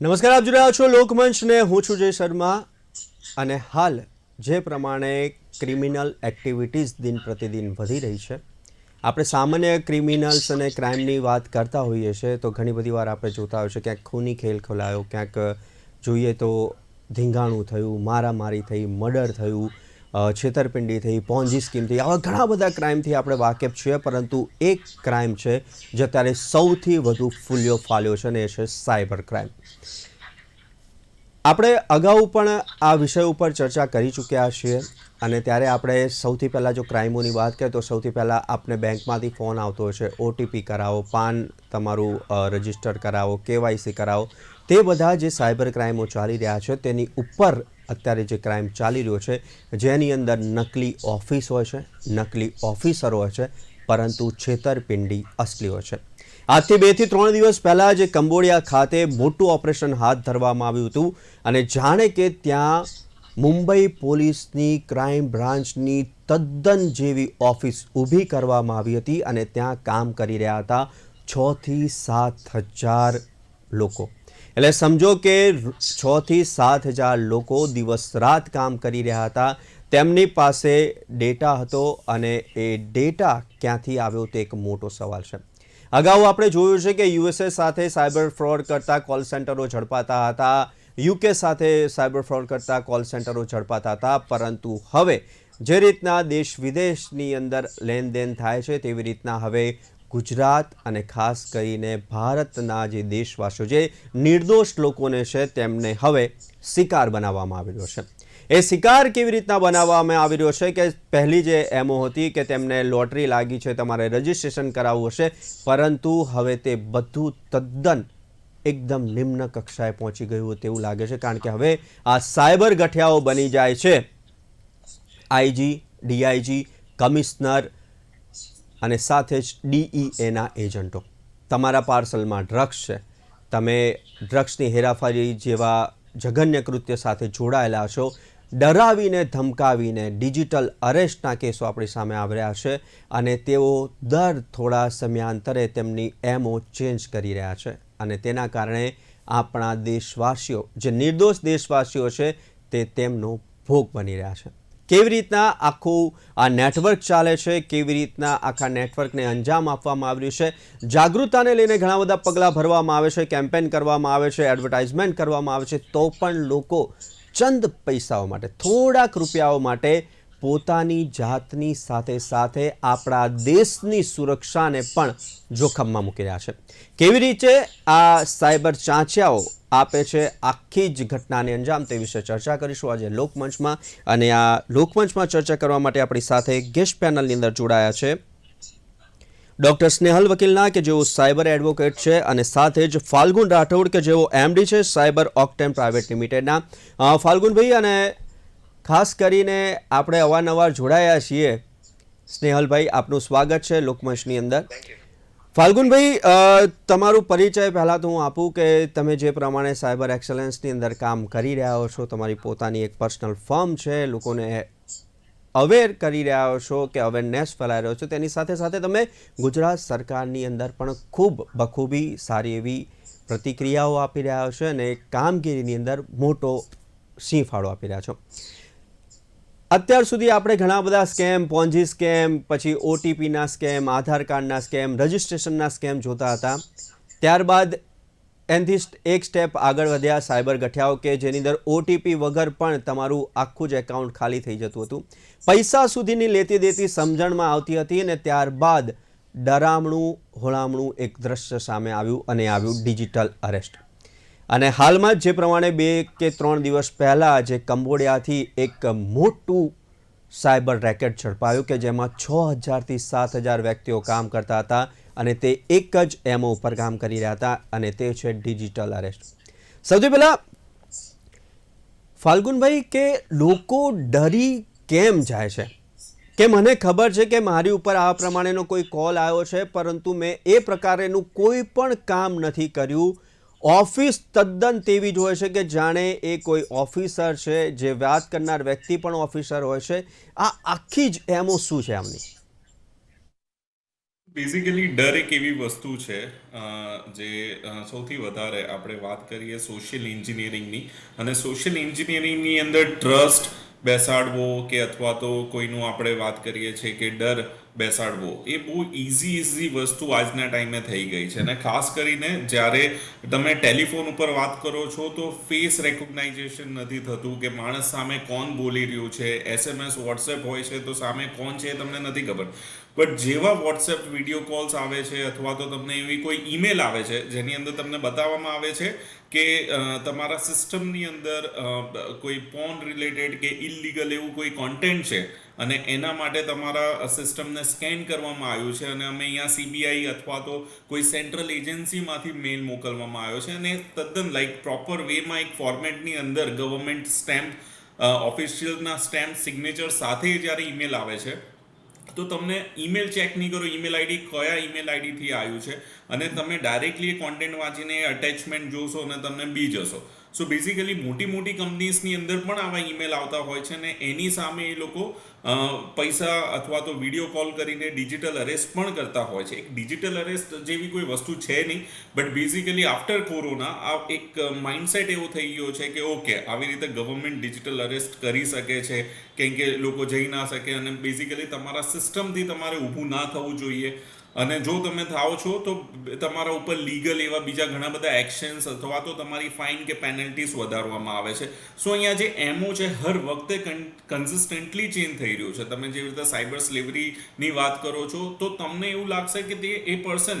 નમસ્કાર, આપ જોઈ રહ્યા છો લોકમંચ ને હું છું જય શર્મા અને હાલ જે પ્રમાણે ક્રિમિનલ એક્ટિવિટીઝ દિન પ્રતિદિન વધી રહી છે, આપણે સામાન્ય ક્રિમિનલ્સ અને ક્રાઇમની વાત કરતા હોઈએ છીએ તો ઘણી બધી વાર આપણે જોતા હોય છે ક્યાંક ખૂની ખેલ ખોલાયો, ક્યાંક જોઈએ તો ધીંગાણું થયું, મારામારી થઈ, મર્ડર થયું, છેતરપિંડી થઈ, પોન્જી સ્કીમ થઈ, આવા ઘણા બધા ક્રાઇમથી આપણે વાકેફ છીએ. પરંતુ એક ક્રાઇમ છે જે અત્યારે સૌથી વધુ ફૂલ્યો ફાલ્યો છે અને એ છે સાયબર ક્રાઇમ. આપણે અગાઉ પણ આ વિષય ઉપર ચર્ચા કરી ચૂક્યા છીએ અને ત્યારે આપણે સૌથી પહેલાં જો ક્રાઇમોની વાત કરીએ તો સૌથી પહેલાં આપને બેંકમાંથી ફોન આવતો હોય છે, ઓટીપી કરાવો, પાન તમારું રજિસ્ટર કરાવો, કેવાયસી કરાવો. તે બધા જે સાયબર ક્રાઇમો ચાલી રહ્યા છે તેની ઉપર અત્યારે જે ક્રાઇમ ચાલી રહ્યો છે, જેની અંદર નકલી ઓફિસ હોય છે, નકલી ઓફિસરો હોય છે, પરંતુ છેતરપિંડી અસલી હોય છે. આજથી 2 થી 3 દિવસ પહેલાં જે કંબોડિયા ખાતે મોટું ઓપરેશન હાથ ધરવામાં આવ્યું હતું અને જાણે કે ત્યાં મુંબઈ પોલીસની ક્રાઇમ બ્રાન્ચની તદ્દન જેવી ઓફિસ ઊભી કરવામાં આવી હતી અને ત્યાં કામ કરી રહ્યા હતા 6 થી 7 હજાર લોકો. એટલે સમજો કે 6 થી 7 હજાર લોકો દિવસ રાત કામ કરી રહ્યા હતા. તેમની પાસે ડેટા હતો અને એ ડેટા ક્યાંથી આવ્યો તે એક મોટો સવાલ છે. અગાઉ આપણે જોયું છે કે યુએસએ સાથે સાયબર ફ્રોડ કરતા કોલ સેન્ટરો ઝડપાતા હતા, યુકે સાથે સાયબર ફ્રોડ કરતા કોલ સેન્ટરો ઝડપાતા હતા, પરંતુ હવે જે રીતના દેશ વિદેશની અંદર લેનદેન થાય છે તેવી રીતના હવે ગુજરાત અને ખાસ કરીને ભારતના જે દેશવાસીઓ, જે નિર્દોષ લોકોને છે, તેમને હવે શિકાર બનાવવામાં આવી રહ્યો છે. એ શિકાર કેવી રીતના બનાવવામાં આવી રહ્યો છે કે પહેલી જે એમઓ હતી કે તેમને લોટરી લાગી છે, તમારે રજિસ્ટ્રેશન કરાવવું હશે, પરંતુ હવે તે બધું તદ્દન એકદમ નિમ્ન કક્ષાએ પહોંચી ગયું તેવું લાગે છે. કારણ કે હવે આ સાયબર ગઠિયાઓ બની જાય છે આઈજી, ડીઆઈજી, કમિશનર અને સાથે જ ડીઈએના એજન્ટો. તમારા પાર્સલમાં ડ્રગ્સ છે, તમે ડ્રગ્સની હેરાફેરી જેવા જઘન્ય કૃત્ય સાથે જોડાયેલા છો, ડરાવીને ધમકાવીને ડિજિટલ અરેસ્ટના કેસો આપણી સામે આવી રહ્યા છે અને તેઓ દર થોડા સમયાંતરે તેમની એમઓ ચેન્જ કરી રહ્યા છે અને તેના કારણે આપણા દેશવાસીઓ, જે નિર્દોષ દેશવાસીઓ છે, તે તેમનો ભોગ બની રહ્યા છે. કેવી રીતના આખું આ નેટવર્ક ચાલે છે, કેવી રીતના આખા નેટવર્કને અંજામ આપવામાં આવ્યું છે, જાગૃતતાને લઈને ઘણા બધા પગલાં ભરવામાં આવે છે, કેમ્પેન કરવામાં આવે છે, એડવર્ટાઇઝમેન્ટ કરવામાં આવે છે, તો પણ લોકો ચંદ પૈસાઓ માટે, થોડાક રૂપિયાઓ માટે પોતાની જાતની સાથે સાથે આપણા દેશની સુરક્ષાને પણ જોખમમાં મૂકી રહ્યા છે. કેવી રીતે આ સાયબર ચાંચિયાઓ આપે છે આખી જ ઘટનાને અંજામ, તે વિશે ચર્ચા કરીશું આજે લોકમંચમાં. અને આ લોકમંચમાં ચર્ચા કરવા માટે આપણી સાથે ગેસ્ટ પેનલની અંદર જોડાયા છે ડૉક્ટર સ્નેહલ વકીલના, કે જેઓ સાયબર એડવોકેટ છે, અને સાથે જ ફાલ્ગુન રાઠોડ, કે જેઓ એમડી છે સાયબર ઓક્ટેન પ્રાઇવેટ લિમિટેડના. ફાલ્ગુનભાઈ, અને ખાસ કરીને આપણે અવારનવાર જોડાયા છીએ. સ્નેહલભાઈ, આપનું સ્વાગત છે લોકમંચની અંદર. ફાલ્ગુનભાઈ, તમારું પરિચય પહેલાં તો હું આપું કે તમે જે પ્રમાણે સાયબર એક્સલન્સની અંદર કામ કરી રહ્યા છો, તમારી પોતાની એક પર્સનલ ફર્મ છે, લોકોને અવેર કરી રહ્યા છો કે અવેરનેસ ફેલાઈ રહ્યો છો, તેની સાથે સાથે તમે ગુજરાત સરકારની અંદર પણ ખૂબ બખૂબી સારી એવી પ્રતિક્રિયાઓ આપી રહ્યા છો અને કામગીરીની અંદર મોટો સિંહ ફાળો આપી રહ્યા છો. અત્યાર સુધી આપણે ઘણા બધા સ્કેમ, પોન્જી સ્કેમ, પછી ઓટીપીના સ્કેમ, આધાર કાર્ડના સ્કેમ, રજિસ્ટ્રેશનના સ્કેમ જોતા હતા. ત્યારબાદ એનાથી એક સ્ટેપ આગળ વધ્યા સાયબર ગઠિયાઓ, કે જેની અંદર ઓટીપી વગર પણ તમારું આખું જ એકાઉન્ટ ખાલી થઈ જતું હતું, પૈસા સુધીની લેતી દેતી સમજણમાં આવતી હતી. અને ત્યારબાદ ડરામણું હોળામણું એક દ્રશ્ય સામે આવ્યું અને આવ્યું ડિજિટલ અરેસ્ટ. અને હાલમાં જે પ્રમાણે 2 કે 3 દિવસ પહેલાં જે કંબોડિયાથી એક મોટું સાયબર રેકેટ ઝડપાયું કે જેમાં 6000 થી 7000 વ્યક્તિઓ કામ કરતા હતા અને તે એક જ એમઓ ઉપર કામ કરી રહ્યા હતા, અને તે છે ડિજિટલ અરેસ્ટ. સૌથી પહેલાં ફાલ્ગુનભાઈ, કે લોકો ડરી કેમ જાય છે? કે મને ખબર છે કે મારી ઉપર આ પ્રમાણેનો કોઈ કોલ આવ્યો છે, પરંતુ મેં એ પ્રકારેનું કોઈ પણ કામ નથી કર્યું. ઓફિસ તદ્દન તેવી જ હોય છે કે જાણે એ કોઈ ઓફિસર છે, જે વાત કરનાર વ્યક્તિ પણ ઓફિસર હોય છે. આ આખી જ એમઓ શું છે આમની? બેઝિકલી ડર એક એવી વસ્તુ છે જે સૌથી વધારે આપણે વાત કરીએ સોશિયલ એન્જિનિયરિંગની, અને સોશિયલ એન્જિનિયરિંગની અંદર ટ્રસ્ટ બેસાડવો કે અથવા તો કોઈનું આપણે વાત કરીએ છીએ કે ડર બેસાડવો એ બહુ ઇઝી વસ્તુ આજના ટાઈમે થઈ ગઈ છે. અને ખાસ કરીને જ્યારે તમે ટેલિફોન ઉપર વાત કરો છો તો ફેસ રેકોગ્નાઇઝેશન નથી થતું કે માણસ સામે કોણ બોલી રહ્યું છે. SMS વોટ્સએપ હોય છે તો સામે કોણ છે એ તમને નથી ખબર, બટ જેવા વોટ્સએપ વિડીયો કોલ્સ આવે છે અથવા તો તમને એવી કોઈ ઈમેલ આવે છે જેની અંદર તમને બતાવવામાં આવે છે કે તમારા સિસ્ટમની અંદર કોઈ પોર્ન રિલેટેડ કે ઇલીગલ એવું કોઈ કોન્ટેન્ટ છે અને એના માટે તમારા સિસ્ટમને સ્કેન કરવામાં આવ્યું છે, અને અમે અહીંયા CBI અથવા તો કોઈ સેન્ટ્રલ એજન્સીમાંથી મેલ મોકલવામાં આવ્યો છે, અને તદ્દન લાઈક પ્રોપર વેમાં એક ફોર્મેટની અંદર ગવર્મેન્ટ સ્ટેમ્પ, ઓફિશિયલના સ્ટેમ્પ સિગ્નેચર સાથે જ્યારે ઈમેલ આવે છે તો તમને ઈમેલ ચેક નહીં કરો ઈમેલ આઈડી કયા ઈમેલ આઈડીથી આવ્યું છે, અને તમે ડાયરેક્ટલી એ કોન્ટેન્ટ વાંચીને અટેચમેન્ટ જોશો અને તમને બી જશો. સો બેઝિકલી મોટી મોટી કંપનીઝની અંદર પણ આવા ઈમેલ આવતા હોય છે, અને એની સામે એ લોકો પૈસા અથવા તો વિડીયો કોલ કરીને ડિજિટલ અરેસ્ટ પણ કરતા હોય છે. એક ડિજિટલ અરેસ્ટ જેવી કોઈ વસ્તુ છે નહીં, બટ બેઝિકલી આફ્ટર કોરોના આ એક માઇન્ડસેટ એવો થઈ ગયો છે કે ઓકે આવી રીતે ગવર્મેન્ટ ડિજિટલ અરેસ્ટ કરી શકે છે, કેમ કે લોકો જઈ ના શકે, અને બેઝિકલી તમારા સિસ્ટમથી તમારે ઊભું ના થવું જોઈએ. અને જો તમે થાઓ છો તો તમારા ઉપર લીગલ એવા બીજા ઘણા બધા એક્શન્સ અથવા તો તમારી ફાઇન કે પેનલ્ટીઝ વધારવામાં આવે છે. સો અહીંયા જે એમઓ છે હર વખતે કન્સિસ્ટન્ટલી ચેન્જ થઈ રહ્યું છે. તમે જેવી રીતે સાયબર સ્લેવરીની વાત કરો છો તો તમને એવું લાગશે કે તે એ પર્સન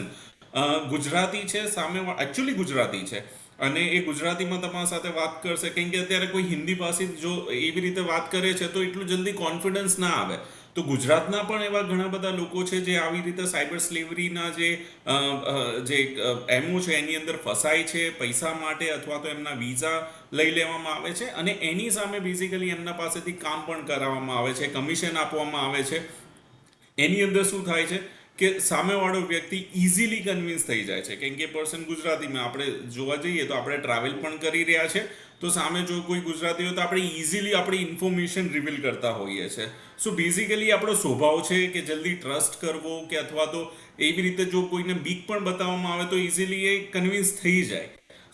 ગુજરાતી છે, સામે એકચ્યુઅલી ગુજરાતી છે અને એ ગુજરાતીમાં તમારા સાથે વાત કરશે, કેમ કે અત્યારે કોઈ હિન્દી પાસે જો એવી રીતે વાત કરે છે તો એટલું જલ્દી કોન્ફિડન્સ ના આવે. તો ગુજરાતના પણ એવા ઘણા બધા લોકો છે જે આવી રીતે સાયબર સ્લેવરીના જે એમઓ છે એની અંદર ફસાય છે પૈસા માટે, અથવા તો એમના વિઝા લઈ લેવામાં આવે છે અને એની સામે બેઝિકલી એમના પાસેથી કામ પણ કરાવવામાં આવે છે, કમિશન આપવામાં આવે છે. એની અંદર શું થાય છે કે સામેવાળો વ્યક્તિ ઇઝીલી કન્વિન્સ થઈ જાય છે, કેમ કે પર્સન ગુજરાતીમાં આપણે જોવા જઈએ તો આપણે ટ્રાવેલ પણ કરી રહ્યા છે, તો સામે જો કોઈ ગુજરાતી હોય તો આપણે ઇઝીલી આપણી ઇન્ફોર્મેશન રિવીલ કરતા હોઈએ છીએ. સો બેઝિકલી આપણો સ્વભાવ છે કે જલ્દી ટ્રસ્ટ કરવો, કે અથવા તો એવી રીતે જો કોઈને બીક પણ બતાવવામાં આવે તો ઇઝીલી એ કન્વિન્સ થઈ જાય.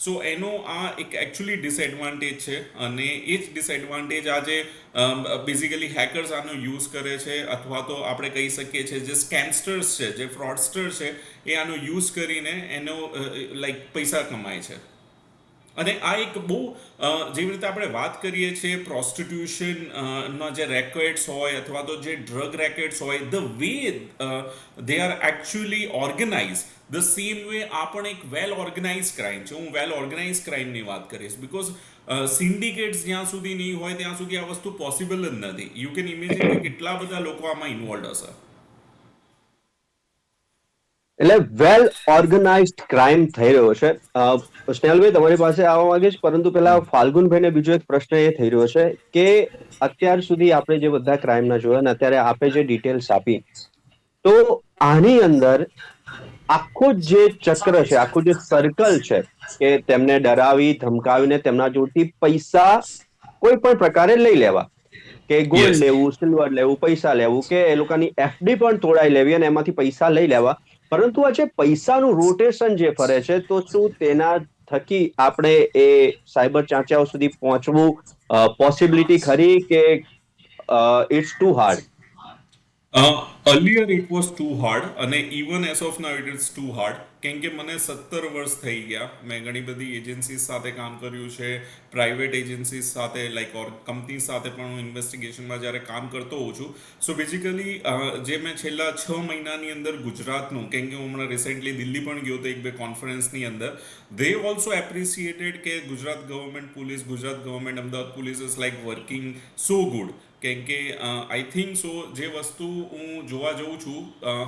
સો એનો આ એક એકચ્યુઅલી ડિસએડવાન્ટેજ છે, અને એ જ ડિસએડવાન્ટેજ આજે બેઝિકલી હેકર્સ આનો યુઝ કરે છે, અથવા તો આપણે કહી શકીએ છીએ જે સ્કેમસ્ટર્સ છે, જે ફ્રોડસ્ટર છે, એ આનો યુઝ કરીને એનો લાઈક પૈસા કમાય છે. અને આ એક બહુ જેવી રીતે આપણે વાત કરીએ છીએ પ્રોસ્ટિટ્યુશન ના જે રેકેટ્સ હોય અથવા તો જે ડ્રગ રેકેટ્સ હોય, the way they are actually organise, the same way આ પણ એક વેલ ઓર્ગેનાઇઝ ક્રાઇમ છે. હું વેલ ઓર્ગેનાઇઝ ક્રાઇમની વાત કરીશ, બિકોઝ સિન્ડિકેટ્સ જ્યાં સુધી નહીં હોય ત્યાં સુધી આ વસ્તુ પોસિબલ જ નથી. યુ કેન ઇમેજિન કે કેટલા બધા લોકો આમાં ઇન્વોલ્વ હશે. એટલે વેલ ઓર્ગેનાઇઝડ ક્રાઇમ થઈ રહ્યો છે. સ્નેહલભાઈ તમારી પાસે આવવા માંગીશ, પરંતુ પેલા ફાલ્ગુનભાઈને બીજો એક પ્રશ્ન એ થઈ રહ્યો છે કે અત્યાર સુધી આપણે જે બધા ક્રાઇમના જોયા ને અત્યારે આપે જે ડિટેલ્સ આપી, તો આની અંદર આખું જે ચક્ર છે, આખું જે સર્કલ છે કે તેમને ડરાવી ધમકાવીને તેમના જોડથી પૈસા કોઈ પણ પ્રકારે લઈ લેવા, કે ગોલ્ડ યસ. લેવું, સિલ્વર લેવું, પૈસા લેવું, કે એ લોકોની FD પણ તોડાઈ લેવી અને એમાંથી પૈસા લઈ લેવા. પરંતુ આ જે પૈસાનું રોટેશન જે ફરે છે, તો શું તેના થકી આપણે એ સાયબર ચાંચાઓ સુધી પહોંચવું પોસિબિલિટી ખરી, કે it's too hard? Earlier it was too hard, અને even as of now it is too hard, કેમ કે મને 17 વર્ષ થઈ ગયા. મેં ઘણી બધી એજન્સીઝ સાથે કામ કર્યું છે, પ્રાઇવેટ એજન્સીઝ સાથે લાઈક ઓર કંપની સાથે પણ હું ઇન્વેસ્ટિગેશનમાં જ્યારે કામ કરતો હોઉં છું. સો બેઝિકલી જે મેં છેલ્લા 6 મહિનાની અંદર ગુજરાતનું, કેમ કે હું હમણાં રિસેન્ટલી દિલ્હી પણ ગયો હતો એક બે કોન્ફરન્સની અંદર, they also appreciated કે Gujarat government police, Gujarat government Ahmedabad police is like working so good. કેમ કે આઈ થિંક સો જે વસ્તુ હું જોવા જઉં છું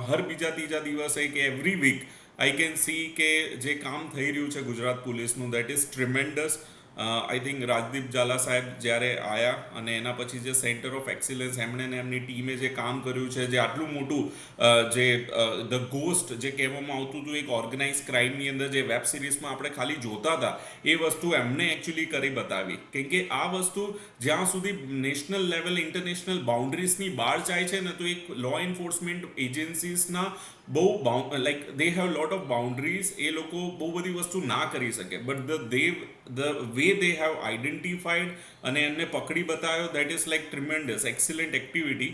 હર બીજા ત્રીજા દિવસે કે every week I can see કે જે કામ થઈ રહ્યું છે ગુજરાત પોલીસનું, that is tremendous. I think Rajdeep Zala સાહેબ જ્યારે આવ્યા અને એના પછી જે સેન્ટર ઓફ એક્સિલન્સ એમણે ને એમની ટીમે જે કામ કર્યું છે, જે આટલું મોટું જે ધ ગોસ્ટ જે કહેવામાં આવતું હતું એક ઓર્ગેનાઇઝ ક્રાઇમની અંદર જે વેબ સિરીઝમાં આપણે ખાલી જોતા હતા, એ વસ્તુ એમને એકચ્યુઅલી કરી બતાવી. કેમ કે આ વસ્તુ જ્યાં સુધી નેશનલ લેવલ ઇન્ટરનેશનલ બાઉન્ડ્રીઝની બહાર જાય છે ને, તો એક લો એન્ફોર્સમેન્ટ એજન્સીસના બહુ like they have lot of boundaries, એ લોકો બહુ બધી વસ્તુ ના કરી શકે. But the way they have identified અને એમને પકડી બતાવ્યો, that is like tremendous excellent activity.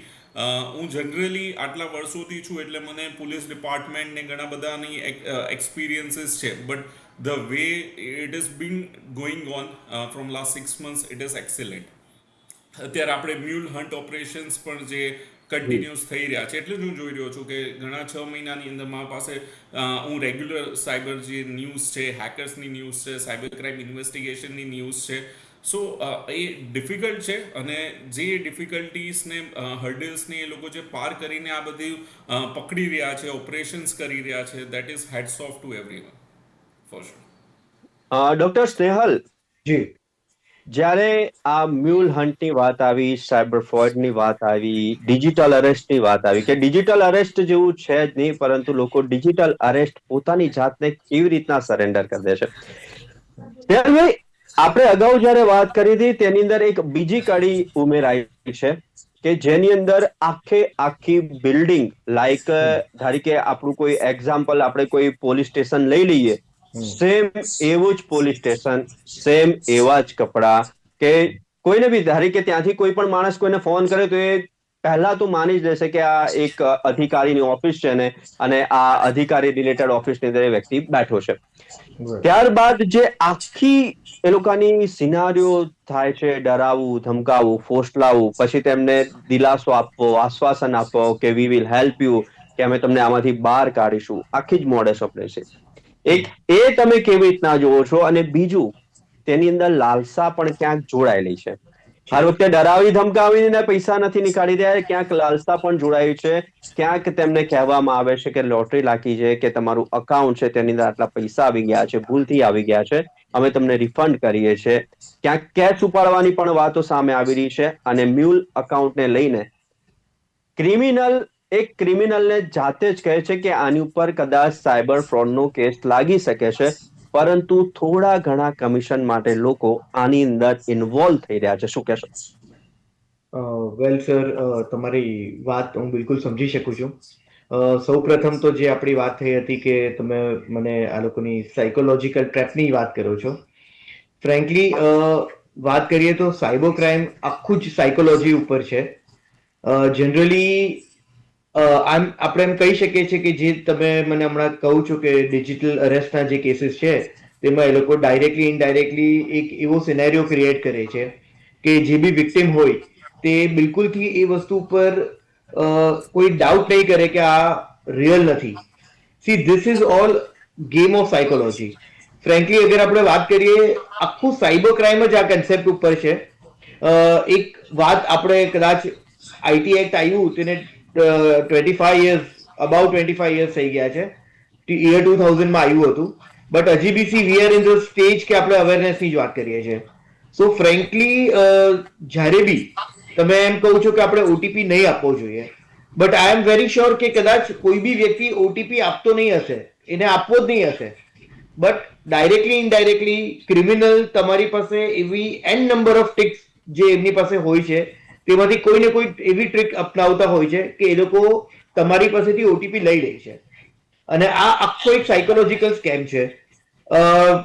હું જનરલી આટલા વર્ષોથી છું એટલે મને પોલીસ ડિપાર્ટમેન્ટ ને ઘણા બધાની એક્સપિરિયન્સીસ છે, but the way it is bin going on from last 6 months it is excellent. અત્યારે આપણે મ્યુલ હન્ટ ઓપરેશન્સ પણ જે કન્ટિન્યુઅસ થઈ રહ્યા છે, એટલે જ હું જોઈ રહ્યો છું કે ઘણા 6 મહિનાની અંદર મારા પાસે હું રેગ્યુલર સાયબર જે ન્યૂઝ છે, હેકર્સની ન્યૂઝ છે, સાયબર ક્રાઇમ ઇન્વેસ્ટિગેશનની ન્યૂઝ છે. સો એ ડિફિકલ્ટ છે, અને જે ડિફિકલ્ટીઝને હર્ડલ્સને એ લોકો જે પાર કરીને આ બધું પકડી રહ્યા છે, ઓપરેશન્સ કરી રહ્યા છે, that is hats off to everyone for sure. Doctor Snehal, ji જ્યારે આ મ્યુલ હન્ટની વાત આવી, સાયબર ફ્રોડની વાત આવી, ડિજિટલ અરેસ્ટની વાત આવી, કે ડિજિટલ અરેસ્ટ જેવું છે જ નહીં, પરંતુ લોકો ડિજિટલ અરેસ્ટ પોતાની જાતને કેવી રીતના સરેન્ડર કરી દે છે. સ્નેહલભાઈ, આપણે અગાઉ જ્યારે વાત કરી હતી તેની અંદર એક બીજી કડી ઉમેરાઈ છે કે જેની અંદર આખી બિલ્ડિંગ, લાઈક ધારી કે આપણું કોઈ એક્ઝામ્પલ, આપણે કોઈ પોલીસ સ્ટેશન લઈ લઈએ, સેમ એવું જ પોલીસ સ્ટેશન, સેમ એવા જ કપડા, કે કોઈને બી ધારી કે ત્યાંથી કોઈ પણ માણસ કોઈને ફોન કરે તો એ પહેલા તો માની જ લેશે કે આ એક અધિકારીની ઓફિસ છે ને, અને આ અધિકારી રિલેટેડ ઓફિસની અંદર એ વ્યક્તિ બેઠો છે. ત્યારબાદ જે આખી એ લોકોની સિનારીઓ થાય છે, ડરાવવું, ધમકાવવું, ફોસલાવવું, પછી તેમને દિલાસો આપવો, આશ્વાસન આપવો કે વી વિલ હેલ્પ યુ, કે અમે તમને આમાંથી બહાર કાઢીશું, આખી જ મોડેસ ઓપરેશન. એક એ તમે કેવી રીતના જોવો છો, અને બીજું તેની અંદર લાલસા પણ ક્યાંક જોડાયેલી છે. હર વખતે ડરાવી ધમકાવીને પૈસા નથી નીકાળી રહ્યા, ક્યાંક લાલસા પણ જોડાઈ છે. ક્યાંક તેમને કહેવામાં આવે છે કે લોટરી લાગી છે, કે તમારું અકાઉન્ટ છે તેની અંદર આટલા પૈસા આવી ગયા છે, ભૂલથી આવી ગયા છે, અમે તમને રિફંડ કરીએ છીએ. ક્યાંક કેશ ઉપાડવાની પણ વાતો સામે આવી રહી છે. અને મ્યુલ અકાઉન્ટને લઈને એક ક્રિમિનલને જાતે જ કહે છે કે આની ઉપર કદાચ સાયબર ફ્રોડનો કેસ લાગી શકે છે, પરંતુ થોડા ઘણા કમિશન માટે લોકો આની અંદર ઇન્વોલ્વ થઈ રહ્યા છે. શું કહેશો? વેલ સર, તમારી વાત હું બિલકુલ સમજી શકું છું. સૌ પ્રથમ તો જે આપણી વાત થઈ હતી કે તમે મને આ લોકોની સાયકોલોજીકલ ટ્રેપની વાત કરો છો. ફ્રેન્કલી વાત કરીએ તો સાયબર ક્રાઇમ આખું જ સાયકોલોજી ઉપર છે. જનરલી આપણે એમ કહી શકીએ છીએ કે જે તમે મને હમણાં કહું છો કે ડિજિટલ અરેસ્ટના જે કેસીસ છે, તેમાં એ લોકો ડાયરેક્ટલી ઇનડાયરેક્ટલી એક એવો સિનેરિયો ક્રિએટ કરે છે કે જે બી વિક્ટિમ હોય તે બિલકુલથી એ વસ્તુ પર કોઈ ડાઉટ નહીં કરે કે આ રિયલ નથી. See this is all game of psychology. Frankly અગર આપણે વાત કરીએ, આખું સાયબર ક્રાઇમ જ આ કન્સેપ્ટ ઉપર છે. એક વાત આપણે કદાચ આઈટી એક્ટ આવ્યું તેને 25 years, અબાઉટ 25 years થઈ ગયા છે. યર 2000 માં આવ્યું હતું, બટ હજી be we are in the stage કે આપણે અવેરનેસની જ વાત કરીએ છીએ. સો ફ્રેન્કલી જ્યારે બી તમે એમ કહો છો કે આપણે ઓટીપી નહીં આપવો જોઈએ, but I am very sure કે કદાચ કોઈ બી વ્યક્તિ ઓટીપી આપતો નહીં હશે, એને આપવો જ નહીં હશે, બટ ડાયરેક્ટલી ઇનડાયરેક્ટલી ક્રિમિનલ તમારી પાસે એવી એન નંબર ઓફ ટ્રિક્સ જે એમની પાસે હોય છે, તેમાંથી કોઈ ને કોઈ એવી ટ્રિક અપનાવતા હોય છે કે એ લોકો તમારી પાસેથી ઓટીપી લઈ લે છે. અને આ આખો એક સાયકોલોજીકલ સ્કેમ છે.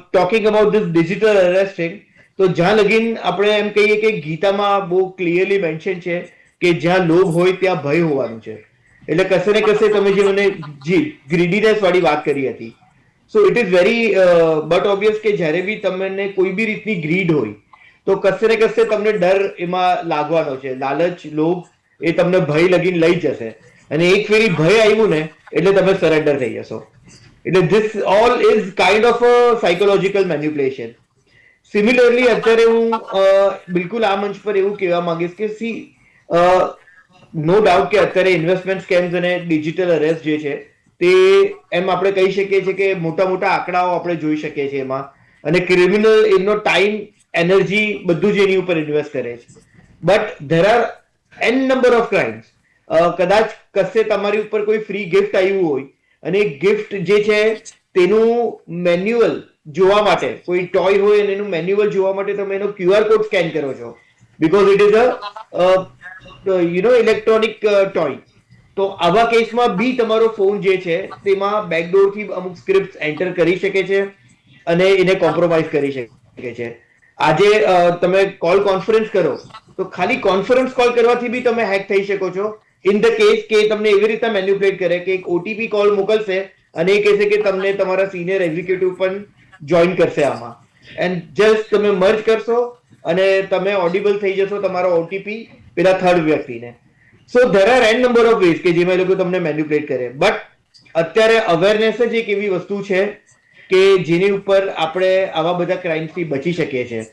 ટોકિંગ અબાઉટ ધીસ ડિજિટલ અરેસ્ટિંગ, તો જ્યાં લગીન આપણે એમ કહીએ કે ગીતામાં બહુ ક્લિયરલી મેન્શન છે કે જ્યાં લોભ હોય ત્યાં ભય હોવાનું છે. એટલે કશે ને કશે તમે જે મને ગ્રીડીનેસ વાળી વાત કરી હતી, so it is very but obvious કે જ્યારે બી તમને કોઈ બી રીતની ગ્રીડ હોય તો કશે ને કશે તમને ડર એમાં લાગવાનો છે. લાલચ, લોભ એ તમને ભય લગીને લઈ જશે, અને એક ફેરી ભય આવ્યું ને એટલે તમે સરેન્ડર થઈ જશો. એટલે this all is kind of a psychological manipulation. Similarly અત્યારે હું બિલકુલ આ મંચ પર એવું કહેવા માંગીશ કે નો ડાઉટ કે અત્યારે ઇન્વેસ્ટમેન્ટ સ્કેમ્સ અને ડિજિટલ અરેસ્ટ જે છે તે એમ આપણે કહી શકીએ છીએ કે મોટા મોટા આંકડાઓ આપણે જોઈ શકીએ છીએ એમાં, અને ક્રિમિનલ એમનો ટાઈમ એનર્જી બધું જ એની ઉપર ઇન્વેસ્ટ કરે છે. But there are an number of crimes. કદાચ કશે તમારી ઉપર કોઈ ફ્રી ગિફ્ટ આવ્યું હોય અને ગિફ્ટ જે છે તેનું મેન્યુઅલ જોવા માટે, કોઈ ટોય હોય અને એનું મેન્યુઅલ જોવા માટે તમે એનો QR કોડ સ્કેન કરો છો, because it is a electronic toy. તો આવા કેસમાં બી તમારો ફોન જે છે તેમાં બેકડોરથી અમુક સ્ક્રિપ્ટ એન્ટર કરી શકે છે અને એને કોમ્પ્રોમાઇઝ કરી શકે છે. આજે તમે કોલ કોન્ફરન્સ કરો તો ખાલી કોન્ફરન્સ કોલ કરવાથી બી તમે હેક થઈ શકો છો, ઇન ધ કેસ કે તમને એવી રીતે મેન્યુપ્લેટ કરે કે એક OTP કોલ મોકલશે અને એ કહેશે કે તમને તમારા સિનિયર એક્ઝિક્યુટિવ પણ જોઈન કરશે આમાં, એન્ડ જસ્ટ તમે મર્જ કરશો અને તમે ઓડિબલ થઈ જશો તમારો OTP પેલા થર્ડ વ્યક્તિને. So there are an number of ways કે જેમાં એ લોકો તમને મેન્યુપ્લેટ કરે. બટ અત્યારે અવેરનેસ જ એક એવી વસ્તુ છે કે જેની ઉપર આપણે આવા બધા ક્રાઇમ્સથી બચી શકીએ છીએ.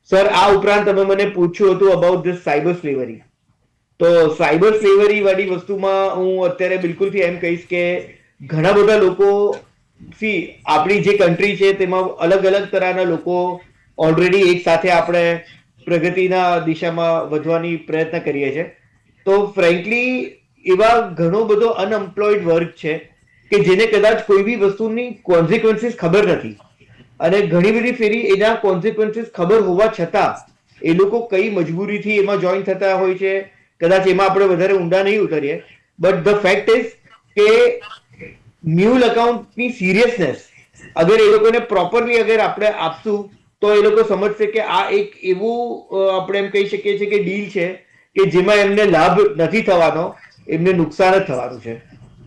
સર, આ ઉપરાંત તમે મને પૂછ્યું હતું અબાઉટ ધીસ સાયબર સ્લેવરી. તો સાયબર સ્લેવરી વાળી વસ્તુમાં હું અત્યારે બિલકુલથી એમ કહીશ કે ઘણા બધા લોકો, સી આપણી જે કન્ટ્રી છે તેમાં અલગ અલગ તરહના લોકો ઓલરેડી એક સાથે આપણે પ્રગતિના દિશામાં વધવાની પ્રયત્ન કરીએ છીએ. તો ફ્રેન્કલી એવા ઘણો બધો અનએમ્પ્લોયડ વર્ક છે કે જેને કદાચ કોઈ બી વસ્તુની કોન્સિક્વન્સીસ ખબર નથી, અને ઘણી બધી ફેરી એના કોન્સિક્વન્સીસ ખબર હોવા છતાં એ લોકો કઈ મજબૂરીથી એમાં જોઈન થતા હોય છે. કદાચ એમાં આપણે વધારે ઊંડા નહીં ઉતરીએ, બટ ધ ફેક્ટ ઇઝ કે મ્યુલ અકાઉન્ટની સિરિયસનેસ અગર એ લોકોને પ્રોપરલી અગર આપણે આપશું તો એ લોકો સમજશે કે આ એક એવું આપણે એમ કહી શકીએ છીએ કે ડીલ છે કે જેમાં એમને લાભ નથી થવાનો, એમને નુકસાન જ થવાનું છે.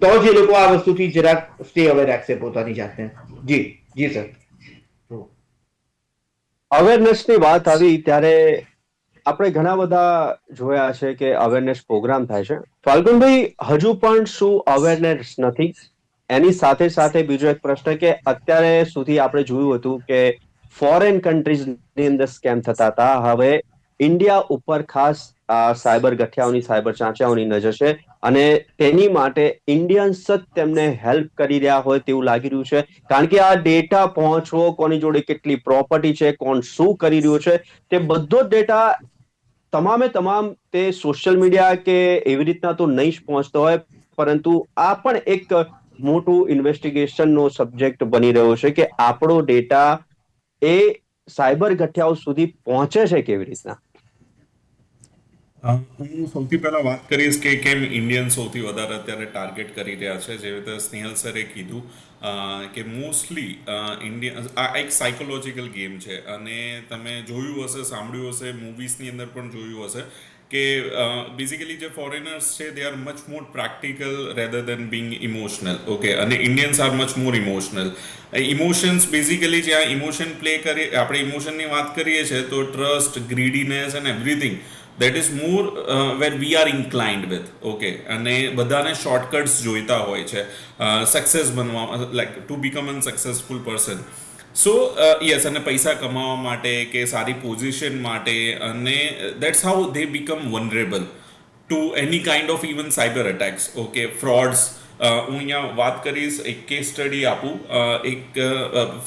તો જ એ લોકો આ વસ્તુથી જરાક સ્ટે અવે રાખશે પોતાની જાતને. જી જી સર. અવેરનેસની વાત આવી ત્યારે આપણે ઘણા બધા જોયા છે કે અવેરનેસ પ્રોગ્રામ થાય છે. ફાલ્ગુનભાઈ, હજુ પણ શું અવેરનેસ નથી? એની સાથે સાથે બીજો એક પ્રશ્ન કે અત્યારે સુધી આપણે જોયું હતું કે ફોરેન કન્ટ્રીઝની અંદર સ્કેમ થતા હતા, હવે ઇન્ડિયા ઉપર ખાસ સાયબર ગઠિયાઓની, સાયબર ચાંચિયાઓની નજર છે અને તેની માટે ઇન્ડિયન્સ જ તેમને હેલ્પ કરી રહ્યા હોય તેવું લાગી રહ્યું છે. કારણ કે આ ડેટા પહોંચવો, કોની જોડે કેટલી પ્રોપર્ટી છે, કોણ શું કરી રહ્યું છે, તે બધો જ ડેટા તમામે તમામ તે સોશિયલ મીડિયા કે એવી રીતના તો નહીં જ પહોંચતો હોય, પરંતુ આ પણ એક મોટું ઇન્વેસ્ટિગેશનનો સબ્જેક્ટ બની રહ્યો છે કે આપણો ડેટા એ સાયબર ગઠિયાઓ સુધી પહોંચે છે કેવી રીતના? હું સૌથી પહેલા વાત કરીશ કે કેમ ઇન્ડિયન સૌથી વધારે અત્યારે ટાર્ગેટ કરી રહ્યા છે. જેવી રીતે સ્નેહલ સરે કીધું કે મોસ્ટલી ઇન્ડિયન, આ એક સાયકોલોજીકલ ગેમ છે અને તમે જોયું હશે, સાંભળ્યું હશે, મૂવીઝની અંદર પણ જોયું હશે કે બેઝિકલી જે ફોરેનર્સ છે they are much more practical rather than being emotional. Okay, અને Indians are much more emotional. Emotions basically જ્યાં ઇમોશન પ્લે કરીએ, આપણે ઇમોશનની વાત કરીએ છીએ તો trust, greediness and everything that is more where we are inclined with. Okay, અને બધાને શોર્ટકટ્સ જોઈતા હોય છે સક્સેસ બનવા, like to become an successful person. So yes, અને પૈસા કમાવા માટે કે સારી પોઝિશન માટે, અને that's how they become vulnerable to any kind of even cyber attacks. Okay, frauds. હું અહીંયા વાત કરીશ, એક કેસ સ્ટડી આપું. એક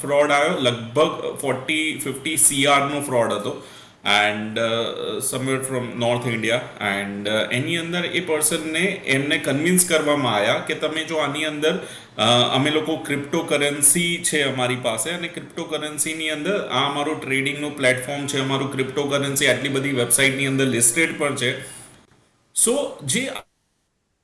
ફ્રોડ આવ્યો, લગભગ 40-50 CR નો ફ્રોડ હતો, and somewhere from north India. એન્ડ એની અંદર એ પર્સનને એમને કન્વિન્સ કરવામાં આવ્યા કે તમે જો આની અંદર અમે લોકો ક્રિપ્ટો કરન્સી છે અમારી પાસે, અને ક્રિપ્ટો કરન્સીની અંદર આ અમારું ટ્રેડિંગનું પ્લેટફોર્મ છે, અમારું ક્રિપ્ટો કરન્સી આટલી બધી વેબસાઇટની અંદર લિસ્ટેડ પણ છે. સો જે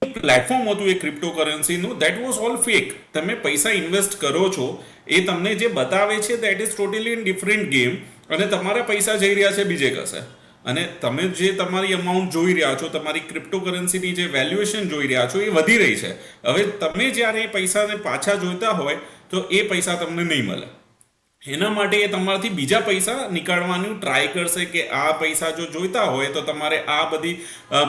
પ્લેટફોર્મ હતું એ ક્રિપ્ટો કરન્સીનું, દેટ વોઝ ઓલ ફેક. તમે પૈસા ઇન્વેસ્ટ કરો છો, એ તમને જે બતાવે છે that is totally in different game, અને તમારા પૈસા જઈ રહ્યા છે બીજે કશે. અને તમે જે તમારી અમાઉન્ટ જોઈ રહ્યા છો, તમારી ક્રિપ્ટો કરન્સીની જે વેલ્યુએશન જોઈ રહ્યા છો, એ વધી રહી છે. હવે તમે જ્યારે એ પૈસાને પાછા જોઈતા હોય તો એ પૈસા તમને નહીં મળે. એના માટે એ તમારાથી બીજા પૈસા નીકાળવાનું ટ્રાય કરશે કે આ પૈસા જો જોઈતા હોય તો તમારે આ બધી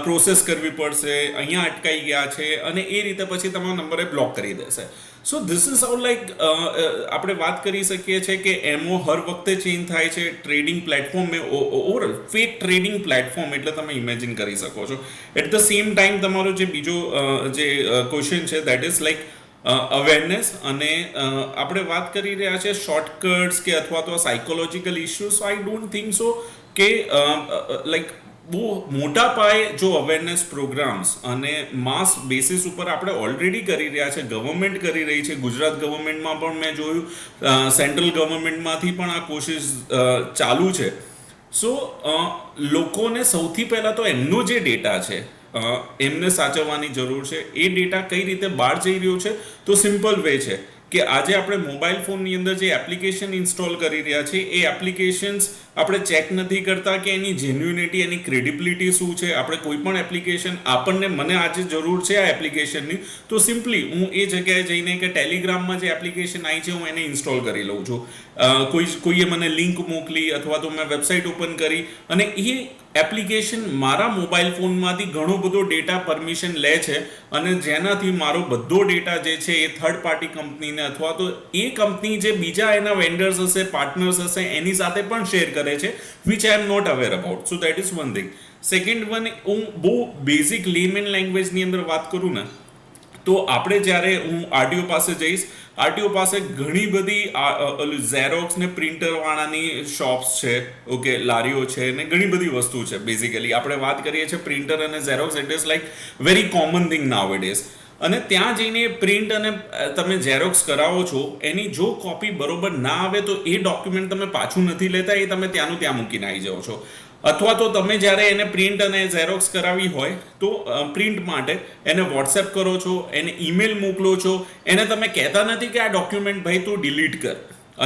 પ્રોસેસ કરવી પડશે, અહીંયા અટકાઈ ગયા છે, અને એ રીતે પછી તમારા નંબરે બ્લોક કરી દેશે. So this is how, like આપણે વાત કરી શકીએ છીએ કે એમઓ હર વખતે ચેન્જ થાય છે. Trading platform overall fake trading platform એટલે તમે ઇમેજિન કરી શકો છો. એટ ધ સેમ ટાઈમ તમારો જે બીજો જે ક્વેશ્ચન છે દેટ ઇઝ લાઈક અવેરનેસ અને આપણે વાત કરી રહ્યા છે શોર્ટકટ્સ કે અથવા તો psychological issues. I don't think so કે લાઈક બહુ મોટા પાયે જો અવેરનેસ પ્રોગ્રામ્સ અને માસ બેસિસ ઉપર આપણે ઓલરેડી કરી રહ્યા છે, ગવર્મેન્ટ કરી રહી છે. ગુજરાત ગવર્મેન્ટમાં પણ મેં જોયું, સેન્ટ્રલ ગવર્મેન્ટમાંથી પણ આ કોશિશ ચાલુ છે. સો લોકોને સૌથી પહેલાં તો એમનો જે ડેટા છે એમને સાચવવાની જરૂર છે. એ ડેટા કઈ રીતે બહાર જઈ રહ્યો છે, તો સિમ્પલ વે છે કે આજે આપણે મોબાઈલ ફોનની અંદર જે એપ્લિકેશન ઇન્સ્ટોલ કરી રહ્યા છીએ એ એપ્લિકેશન્સ આપણે ચેક નથી કરતા કે એની જેન્યુનિટી, એની ક્રેડિબિલિટી શું છે. આપણે કોઈ પણ એપ્લિકેશન મને આજે જરૂર છે આ એપ્લિકેશનની, તો સિમ્પલી હું એ જગ્યાએ જઈને કે ટેલિગ્રામમાં જે એપ્લિકેશન આવી છે હું એને ઇન્સ્ટોલ કરી લઉં છું. કોઈએ મને લિંક મોકલી અથવા તો મેં વેબસાઇટ ઓપન કરી અને એ એપ્લિકેશન મારા મોબાઈલ ફોનમાંથી ઘણો બધો ડેટા પરમિશન લે છે અને જેનાથી મારો બધો ડેટા જે છે એ થર્ડ પાર્ટી કંપનીને અથવા તો એ કંપની જે બીજા એના વેન્ડર્સ હશે, પાર્ટનર્સ હશે એની સાથે પણ શેર કરે છે, which I am not aware about. So that is one thing. Second one, હું બહુ બેઝિક લેમેન લેંગ્વેજની અંદર વાત કરું ને તો આપણે જ્યારે હું આરટીઓ પાસે જઈશ, આરટીઓ પાસે ઘણી બધી ઝેરોક્સ ને પ્રિન્ટર વાળાની શોપ્સ છે, ઓકે, લારીઓ છે ને ઘણી બધી વસ્તુ છે. બેઝિકલી આપણે વાત કરીએ છીએ પ્રિન્ટર અને xerox, it is like very common thing nowadays. અને ત્યાં જઈને પ્રિન્ટ અને તમે ઝેરોક્સ કરાવો છો, એની જો કોપી બરોબર ના આવે તો એ ડોક્યુમેન્ટ તમે પાછું નથી લેતા, એ તમે ત્યાંનું ત્યાં મૂકીને આવી જાઓ છો. અથવા તો તમે જ્યારે એને પ્રિન્ટ અને ઝેરોક્સ કરાવી હોય તો પ્રિન્ટ માટે એને વોટ્સએપ કરો છો, એને ઈમેલ મોકલો છો, એને તમે કહેતા નથી કે આ ડોક્યુમેન્ટ ભાઈ તું ડિલીટ કર,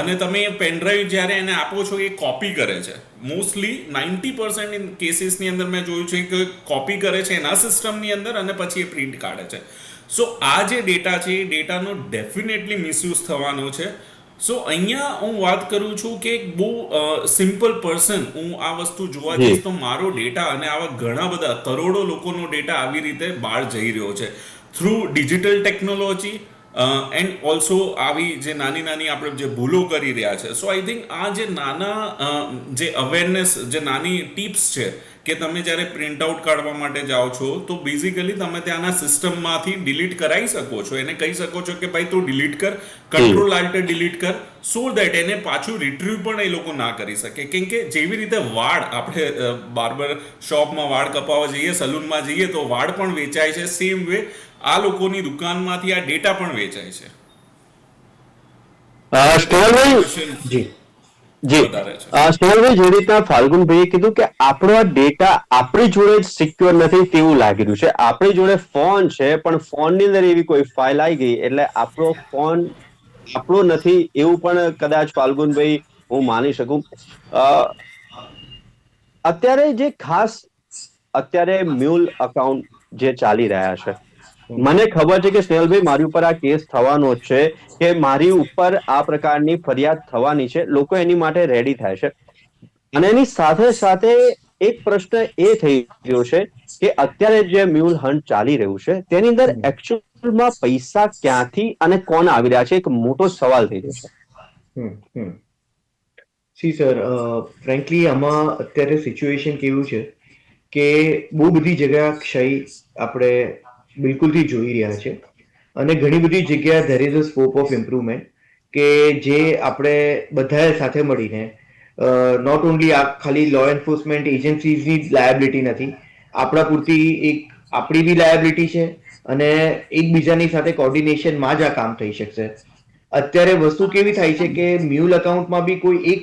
અને તમે એ પેનડ્રાઈવ જ્યારે એને આપો છો એ કોપી કરે છે. મોસ્ટલી 90% કેસીસની અંદર મેં જોયું છે કે કોપી કરે છે એના સિસ્ટમની અંદર અને પછી એ પ્રિન્ટ કાઢે છે. સો આ જે ડેટા છે એ ડેટાનો ડેફિનેટલી મિસયુઝ થવાનો છે. સો અહીંયા હું વાત કરું છું કે બહુ સિમ્પલ પર્સન હું આ વસ્તુ જોવા જઈશ તો મારો ડેટા અને આવા ઘણા બધા કરોડો લોકોનો ડેટા આવી રીતે બહાર જઈ રહ્યો છે through digital technology and also આવી જે નાની નાની આપણે જે ભૂલો કરી રહ્યા છે. સો આઈ થિંક આ જે નાના જે અવેરનેસ, જે નાની ટિપ્સ છે કે તમે જ્યારે પ્રિન્ટ આઉટ કાઢવા માટે જાઓ છો તો બેઝિકલી તમે ત્યાંના સિસ્ટમમાંથી ડિલીટ કરાવી શકો છો. એને કહી શકો છો કે ભાઈ તું ડિલીટ કર, કંટ્રોલ આલ્ટ ડિલીટ કર, સો દેટ એને પાછું રિટ્રીવ પણ એ લોકો ના કરી શકે. કેમ કે જેવી રીતે વાળ, આપણે બાર્બર શોપમાં વાળ કપાવવા જઈએ, સલૂનમાં જઈએ તો વાળ પણ વેચાય છે, સેમ વે આ લોકોની દુકાનમાંથી આ ડેટા પણ વેચાય છે. સ્નેહલભાઈ, સ્નેહલભાઈ, જે રીતના ફાલ્ગુનભાઈએ કીધું કે આપણો આ ડેટા આપણી જોડે જ સિક્યોર નથી તેવું લાગી રહ્યું છે. આપણી જોડે ફોન છે પણ ફોનની અંદર એવી કોઈ ફાઇલ આવી ગઈ એટલે આપણો ફોન આપણો નથી એવું પણ કદાચ ફાલ્ગુનભાઈ હું માની શકું. અત્યારે જે ખાસ અત્યારે મ્યુલ અકાઉન્ટ જે ચાલી રહ્યા છે, મને ખબર છે કે સ્નેહલભાઈ મારી ઉપર આ કેસ થવાનો જ છે, કે મારી ઉપર આ પ્રકારની ફરિયાદ થવાની છે. લોકો એની માટે રેડી થાય છે અને એની સાથે સાથે એક પ્રશ્ન એ થઈ રહ્યો છે કે અત્યારે જે મ્યુલ હન્ટ ચાલી રહ્યું છે તેની અંદર એકચ્યુઅલમાં પૈસા ક્યાંથી અને કોણ આવી રહ્યા છે, એક મોટો સવાલ થઈ રહ્યો છે. સી સર, ફ્રેન્કલી આમાં અત્યારે સિચ્યુએશન કેવું છે કે બહુ બધી જગ્યા ક્ષય આપણે બિલકુલથી જોઈ રહ્યા છે અને ઘણી બધી જગ્યા there is a scope of improvement કે જે આપણે બધાએ સાથે મળીને નોટ ઓનલી આ ખાલી લો એન્ફોર્સમેન્ટ એજન્સીઝની લાયબિલિટી નથી, આપણા પૂરતી એક આપણી બી લાયબિલિટી છે અને એકબીજાની સાથે કોર્ડિનેશનમાં જ આ કામ થઈ શકશે. અત્યારે વસ્તુ કેવી થાય છે કે મ્યુલ અકાઉન્ટમાં બી કોઈ એક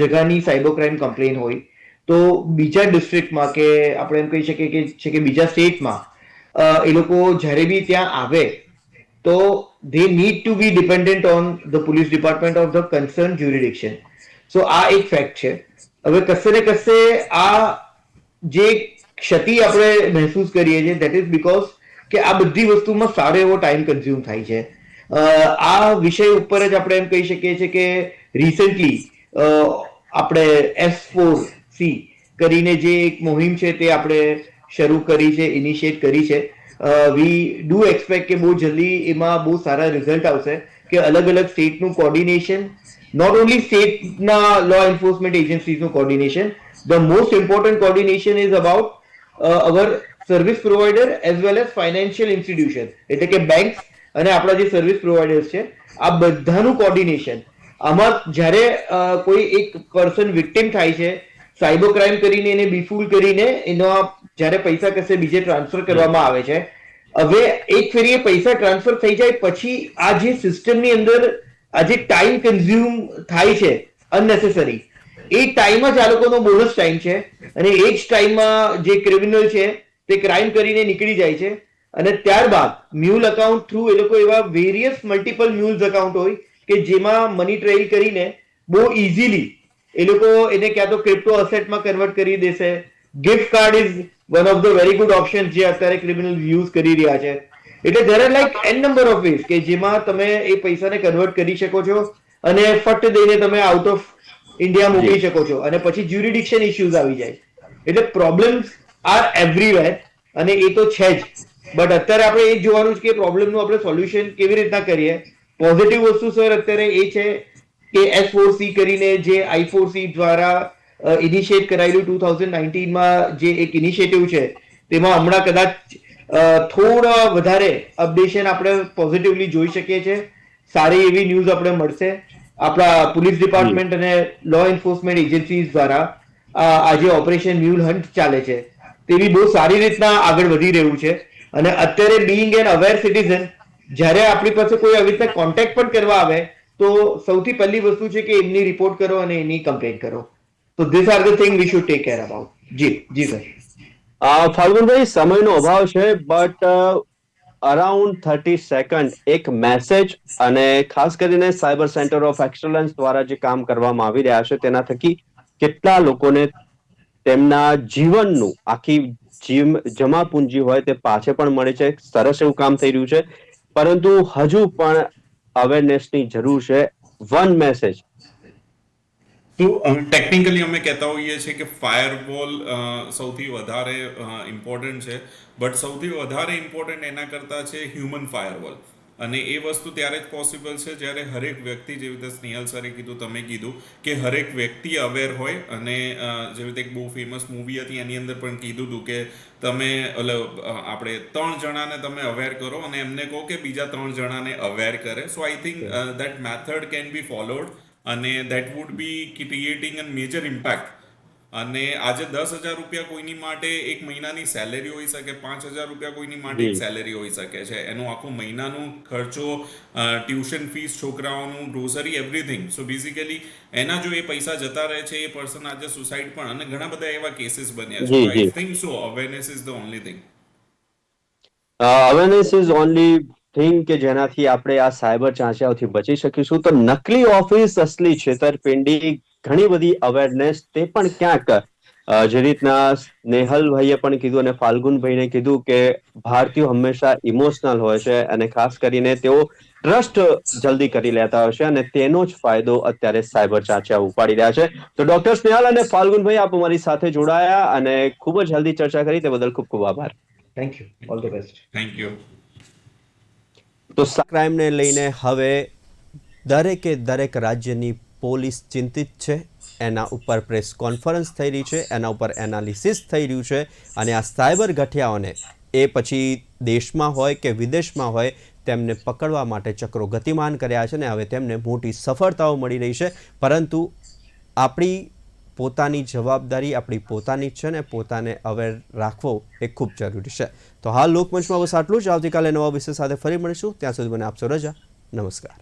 જગાની સાયબર ક્રાઇમ કમ્પ્લેન હોય તો બીજા ડિસ્ટ્રિક્ટમાં કે આપણે એમ કહી શકીએ કે બીજા સ્ટેટમાં એ લોકો જ્યારે બી ત્યાં આવે તો they need to be dependent on the police department of the concerned jurisdiction. So આ એક ફેક્ટ છે. હવે કશે ને કશે આ જે ક્ષતિ આપણે મહેસૂસ કરીએ છીએ that is because કે આ બધી વસ્તુમાં સારો એવો ટાઈમ કન્ઝ્યુમ થાય છે. આ વિષય ઉપર જ આપણે એમ કહી શકીએ છીએ કે રિસેન્ટલી આપણે S4C કરીને જે એક મુહિમ છે તે આપણે શરૂ કરી છે, ઇનિશિયેટ કરી છે. વી ડુ એક્સપેક્ટ કે બહુ જલ્દી એમાં બહુ સારા રિઝલ્ટ આવશે કે અલગ અલગ સ્ટેટનું કોર્ડિનેશન, નોટ ઓનલી સ્ટેટના લો એન્ફોર્સમેન્ટ એજન્સીઝનું coordination, the most important coordination is about our service provider as well as financial institution, એટલે કે બેંક્સ અને આપણા જે સર્વિસ પ્રોવાઈડર્સ છે આ બધાનું કોર્ડિનેશન આમાં જ્યારે કોઈ એક પર્સન વિક્ટિમ થાય છે સાયબર ક્રાઇમ કરીને એને બિફૂલ કરીને એનો જ્યારે પૈસા કશે બીજે ટ્રાન્સફર કરવામાં આવે છે હવે એક ફેરી એ પૈસા ટ્રાન્સફર થઈ જાય પછી આ જે સિસ્ટમની અંદર આ જે ટાઈમ કન્ઝ્યુમ થાય છે અનનેસેસરી એ ટાઈમ જ આ લોકોનો બોનસ ટાઈમ છે અને એ જ ટાઈમમાં જે ક્રિમિનલ છે તે ક્રાઇમ કરીને નીકળી જાય છે અને ત્યારબાદ મ્યુલ અકાઉન્ટ થ્રુ એ લોકો એવા વેરિયસ મલ્ટિપલ મ્યુલ્સ અકાઉન્ટ હોય કે જેમાં મની ટ્રેલ કરીને બહુ ઇઝીલી એ લોકો એને ક્યાં તો ક્રિપ્ટો અસેટમાં કન્વર્ટ કરી દેશે. Gift card is one of the very good option જે અત્યારે ક્રિમિનલ યુઝ કરી રહ્યા છે. એટલે there are like n number of ways કે જેમાં તમે એ પૈસાને કન્વર્ટ કરી શકો છો અને ફટ દઈને તમે આઉટ ઓફ ઇન્ડિયા મોકલી શકો છો અને પછી જ્યુરિડિક્શન ઇશ્યુઝ આવી જાય. એટલે પ્રોબ્લેમ્સ આર એવરીવેર અને એ તો છે જ. બટ અત્યારે આપણે એ જોવાનું છે કે પ્રોબ્લેમનું આપણે સોલ્યુશન કેવી રીતના કરીએ. પોઝિટિવ વસ્તુ સર અત્યારે એ છે કે S4C કરીને જે I4C દ્વારા ઇનિશિએટ કરાયેલું 2019માં જે એક ઇનિશિયેટિવ છે તેમાં હમણાં કદાચ થોડા વધારે અપડેશન આપણે પોઝિટિવલી જોઈ શકીએ છીએ. સારી એવી ન્યૂઝ આપણે મળશે. આપણા પોલીસ ડિપાર્ટમેન્ટ અને લો એન્ફોર્સમેન્ટ એજન્સીઝ દ્વારા આજે ઓપરેશન મ્યુલ હન્ટ ચાલે છે તેવી બહુ સારી રીતના આગળ વધી રહ્યું છે અને અત્યારે બીઈંગ એન અવેર સિટીઝન જ્યારે આપણી પાસે કોઈ આવી રીતના કોન્ટેક્ટ પણ કરવા આવે તો સૌથી પહેલી વસ્તુ છે કે એમની રિપોર્ટ કરો અને એની કમ્પ્લેન કરો. તો this are the thing we should take care about. જી સર. ફાલ્ગુનભાઈ, સમયનો અભાવ છે બટ અરાઉન્ડ 30 સેકન્ડ એક મેસેજ અને ખાસ કરીને સાયબર સેન્ટર ઓફ એક્સલન્સ દ્વારા જે કામ કરવામાં આવી રહ્યા છે તેના થકી કેટલા લોકોને તેમના જીવનનું આખી જમા પૂંજી હોય તે પાછે પણ મળે છે. સરસ એવું કામ થઈ રહ્યું છે પરંતુ હજુ પણ અવેરનેસની જરૂર છે. One message. તો ટેકનિકલી અમે કહેતા હોઈએ છીએ કે ફાયરવોલ સૌથી વધારે ઇમ્પોર્ટન્ટ છે બટ સૌથી વધારે ઇમ્પોર્ટન્ટ એના કરતાં છે હ્યુમન ફાયરવોલ. અને એ વસ્તુ ત્યારે જ પોસિબલ છે જ્યારે હરેક વ્યક્તિ, જેવી રીતે સ્નેહલ સરે કીધું, તમે કીધું કે હરેક વ્યક્તિ અવેર હોય. અને જેવી રીતે એક બહુ ફેમસ મૂવી હતી એની અંદર પણ કીધું હતું કે તમે આપણે 3 જણાને તમે અવેર કરો અને એમને કહો કે બીજા 3 જણાને અવેર કરે. So I think that method can be followed અને that would be creating a major impact. અને આજે 10,000 રૂપિયા કોઈની માટે એક મહિનાની સેલેરી હોઈ શકે, 5,000 રૂપિયા કોઈની માટે એક સેલેરી હોઈ શકે છે. એનું આખું મહિનાનું ખર્ચો, ટ્યુશન ફીસ, છોકરાઓનું, ગ્રોસરી, એવરીથિંગ. સો બેઝિકલી એના જો એ પૈસા જતા રહે છે એ પર્સન આજે સુસાઇડ પણ, અને ઘણા બધા એવા કેસીસ બન્યા છે. I think so awareness is the only thing. Awareness is only thing કે જેનાથી આપણે આ સાયબર ચાંચિયાઓથી બચી શકીશું. તો નકલી ઓફિસ, અસલી છેતરપિંડી, ઘણી બધી અવેરનેસ તે પણ ક્યાંક જે રીતના નેહલભાઈએ પણ કીધું અને ફાલ્ગુનભાઈને કીધું કે ભારતીયો હંમેશા ઇમોશનલ હોય છે અને ખાસ કરીને તેઓ ટ્રસ્ટ જલ્દી કરી લેતા હોય છે અને તેનો જ ફાયદો અત્યારે સાયબર ચાંચિયા ઉપાડી રહ્યા છે. તો ડોક્ટર સ્નેહલ અને ફાલ્ગુનભાઈ, આપ અમારી સાથે જોડાયા અને ખૂબ જ હેલ્ધી ચર્ચા કરી તે બદલ ખૂબ ખૂબ આભાર. Thank you. All the best. Thank you. તો ક્રાઇમને લઈને હવે દરેક રાજ્યની પોલીસ ચિંતિત છે. એના ઉપર પ્રેસ કોન્ફરન્સ થઈ રહી છે, એના ઉપર એનાલિસિસ થઈ રહ્યું છે અને આ સાયબર ગઠિયાઓને એ પછી દેશમાં હોય કે વિદેશમાં હોય તેમને પકડવા માટે ચક્રો ગતિમાન કર્યા છે અને હવે તેમને મોટી સફળતાઓ મળી રહી છે. પરંતુ આપણી પોતાની જવાબદારી આપણી પોતાની જ છે ને પોતાને અવેર રાખવો એ ખૂબ જરૂરી છે. તો હાલ લોકમંચમાં બસ આટલું જ. આવતીકાલે નવા વિષય સાથે ફરી મળીશું. ત્યાં સુધી મને આપશો રજા. નમસ્કાર.